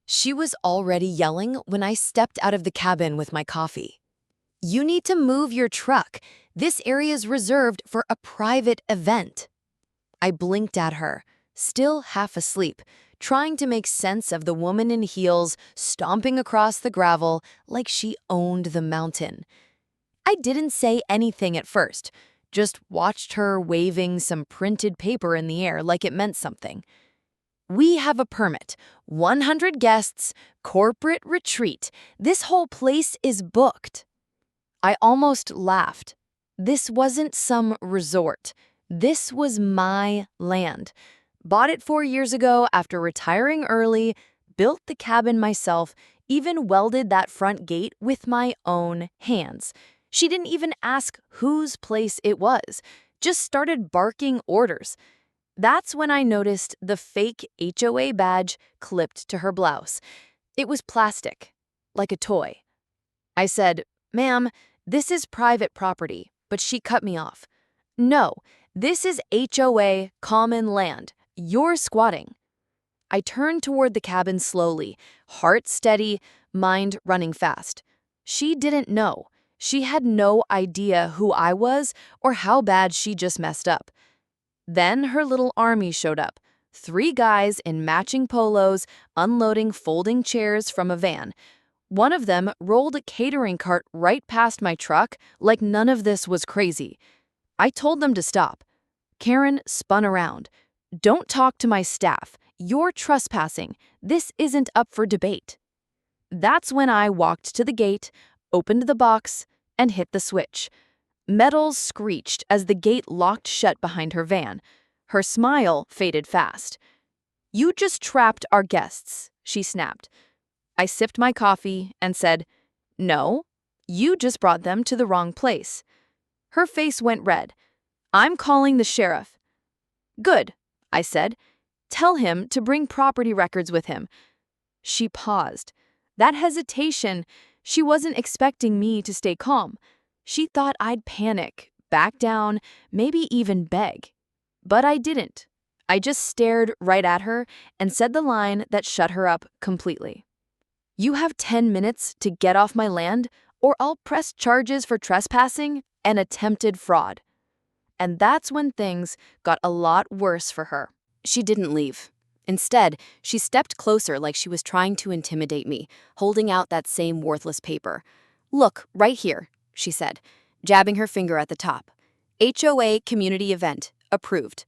She was already yelling when I stepped out of the cabin with my coffee. "You need to move your truck. This area is reserved for a private event." I blinked at her, still half asleep, trying to make sense of the woman in heels stomping across the gravel like she owned the mountain. I didn't say anything at first, just watched her waving some printed paper in the air like it meant something. "We have a permit, 100 guests, corporate retreat. This whole place is booked." I almost laughed. This wasn't some resort. This was my land. Bought it 4 years ago after retiring early, built the cabin myself, even welded that front gate with my own hands. She didn't even ask whose place it was, just started barking orders. That's when I noticed the fake HOA badge clipped to her blouse. It was plastic, like a toy. I said, "Ma'am, this is private property," but she cut me off. "No, this is HOA common land. You're squatting." I turned toward the cabin slowly, heart steady, mind running fast. She didn't know. She had no idea who I was or how bad she just messed up. Then her little army showed up. 3 guys in matching polos, unloading folding chairs from a van. One of them rolled a catering cart right past my truck like none of this was crazy. I told them to stop. Karen spun around. "Don't talk to my staff. You're trespassing. This isn't up for debate." That's when I walked to the gate, opened the box, and hit the switch. Metal screeched as the gate locked shut behind her van. Her smile faded fast. "You just trapped our guests," she snapped. I sipped my coffee and said, "No, you just brought them to the wrong place." Her face went red. "I'm calling the sheriff." "Good," I said. "Tell him to bring property records with him." She paused. That hesitation, she wasn't expecting me to stay calm. She thought I'd panic, back down, maybe even beg. But I didn't. I just stared right at her and said the line that shut her up completely. "You have 10 minutes to get off my land, or I'll press charges for trespassing and attempted fraud." And that's when things got a lot worse for her. She didn't leave. Instead, she stepped closer like she was trying to intimidate me, holding out that same worthless paper. "Look, right here," she said, jabbing her finger at the top. "HOA community event, approved."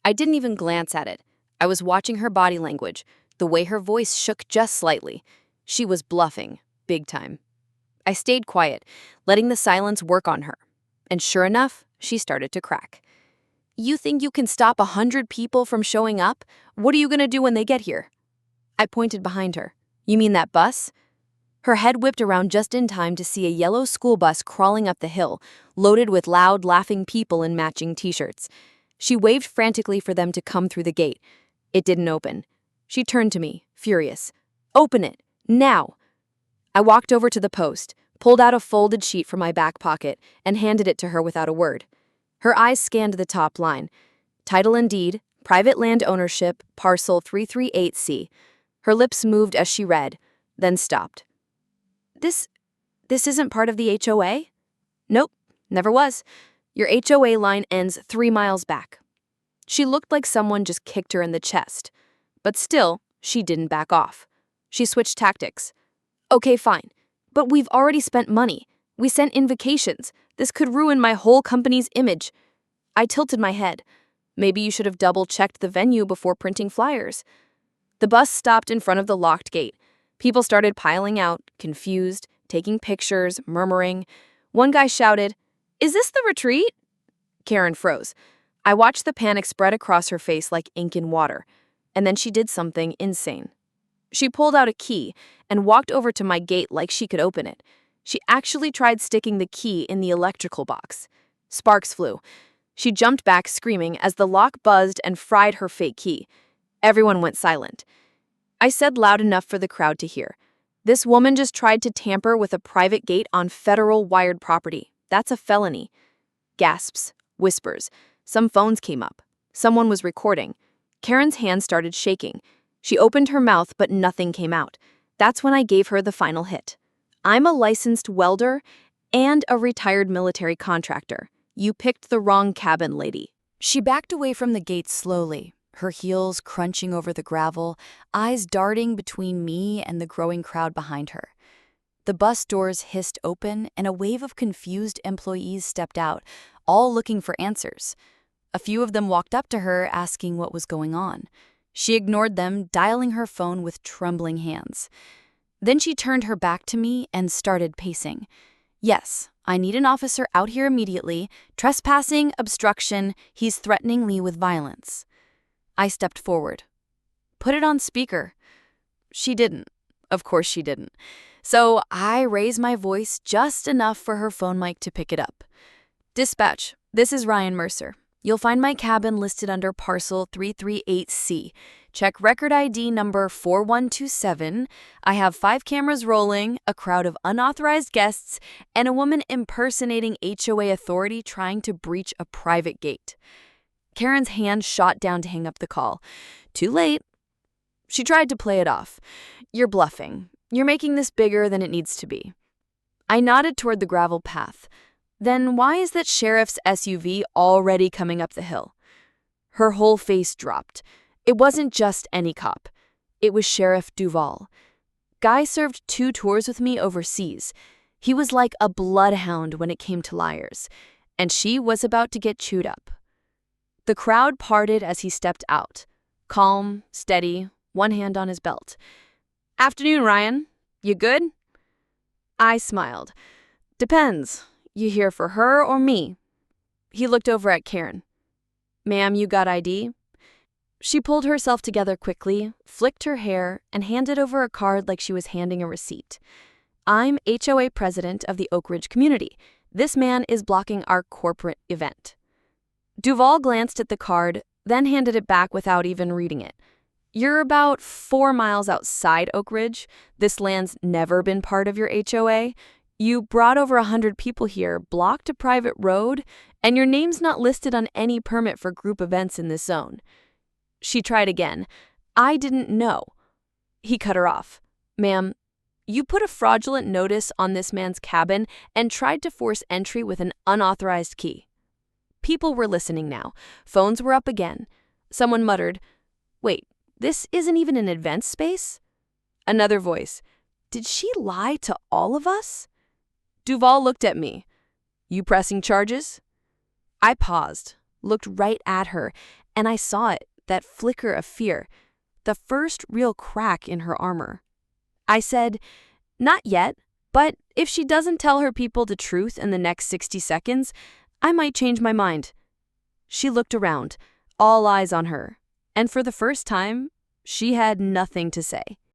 I didn't even glance at it. I was watching her body language, the way her voice shook just slightly. She was bluffing, big time. I stayed quiet, letting the silence work on her. And sure enough, she started to crack. "You think you can stop 100 people from showing up? What are you going to do when they get here?" I pointed behind her. "You mean that bus?" Her head whipped around just in time to see a yellow school bus crawling up the hill, loaded with loud, laughing people in matching t-shirts. She waved frantically for them to come through the gate. It didn't open. She turned to me, furious. "Open it, now!" I walked over to the post, pulled out a folded sheet from my back pocket, and handed it to her without a word. Her eyes scanned the top line. Title and deed, private land ownership, parcel 338C. Her lips moved as she read, then stopped. This isn't part of the HOA?" "Nope, never was. Your HOA line ends 3 miles back." She looked like someone just kicked her in the chest. But still, she didn't back off. She switched tactics. "Okay, fine. But we've already spent money. We sent invitations. This could ruin my whole company's image." I tilted my head. "Maybe you should have double-checked the venue before printing flyers." The bus stopped in front of the locked gate. People started piling out, confused, taking pictures, murmuring. One guy shouted, "Is this the retreat?" Karen froze. I watched the panic spread across her face like ink in water. And then she did something insane. She pulled out a key and walked over to my gate like she could open it. She actually tried sticking the key in the electrical box. Sparks flew. She jumped back screaming as the lock buzzed and fried her fake key. Everyone went silent. I said loud enough for the crowd to hear. "This woman just tried to tamper with a private gate on federal wired property. That's a felony." Gasps, whispers. Some phones came up. Someone was recording. Karen's hand started shaking. She opened her mouth, but nothing came out. That's when I gave her the final hit. I'm a licensed welder and a retired military contractor. You picked the wrong cabin, lady. She backed away from the gate slowly, her heels crunching over the gravel, eyes darting between me and the growing crowd behind her. The bus doors hissed open, and a wave of confused employees stepped out, all looking for answers. A few of them walked up to her, asking what was going on. She ignored them, dialing her phone with trembling hands. Then she turned her back to me and started pacing. Yes, I need an officer out here immediately. Trespassing, obstruction, he's threatening me with violence. I stepped forward. Put it on speaker. She didn't. Of course she didn't. So I raised my voice just enough for her phone mic to pick it up. Dispatch, this is Ryan Mercer. You'll find my cabin listed under parcel 338C. Check record ID number 4127. I have 5 cameras rolling, a crowd of unauthorized guests, and a woman impersonating HOA authority trying to breach a private gate. Karen's hand shot down to hang up the call. Too late. She tried to play it off. You're bluffing. You're making this bigger than it needs to be. I nodded toward the gravel path. Then why is that sheriff's SUV already coming up the hill? Her whole face dropped. It wasn't just any cop. It was Sheriff Duval. Guy served 2 tours with me overseas. He was like a bloodhound when it came to liars. And she was about to get chewed up. The crowd parted as he stepped out. Calm, steady, one hand on his belt. Afternoon, Ryan. You good? I smiled. Depends. You here for her or me? He looked over at Karen. Ma'am, you got ID? She pulled herself together quickly, flicked her hair, and handed over a card like she was handing a receipt. I'm HOA president of the Oak Ridge community. This man is blocking our corporate event. Duval glanced at the card, then handed it back without even reading it. You're about 4 miles outside Oak Ridge. This land's never been part of your HOA. You brought over 100 people here, blocked a private road, and your name's not listed on any permit for group events in this zone. She tried again. I didn't know. He cut her off. Ma'am, you put a fraudulent notice on this man's cabin and tried to force entry with an unauthorized key. People were listening now. Phones were up again. Someone muttered, Wait, this isn't even an event space? Another voice, Did she lie to all of us? Duval looked at me. You pressing charges? I paused, looked right at her, and I saw it, that flicker of fear, the first real crack in her armor. I said, Not yet, but if she doesn't tell her people the truth in the next 60 seconds, I might change my mind. She looked around, all eyes on her, and for the first time, she had nothing to say.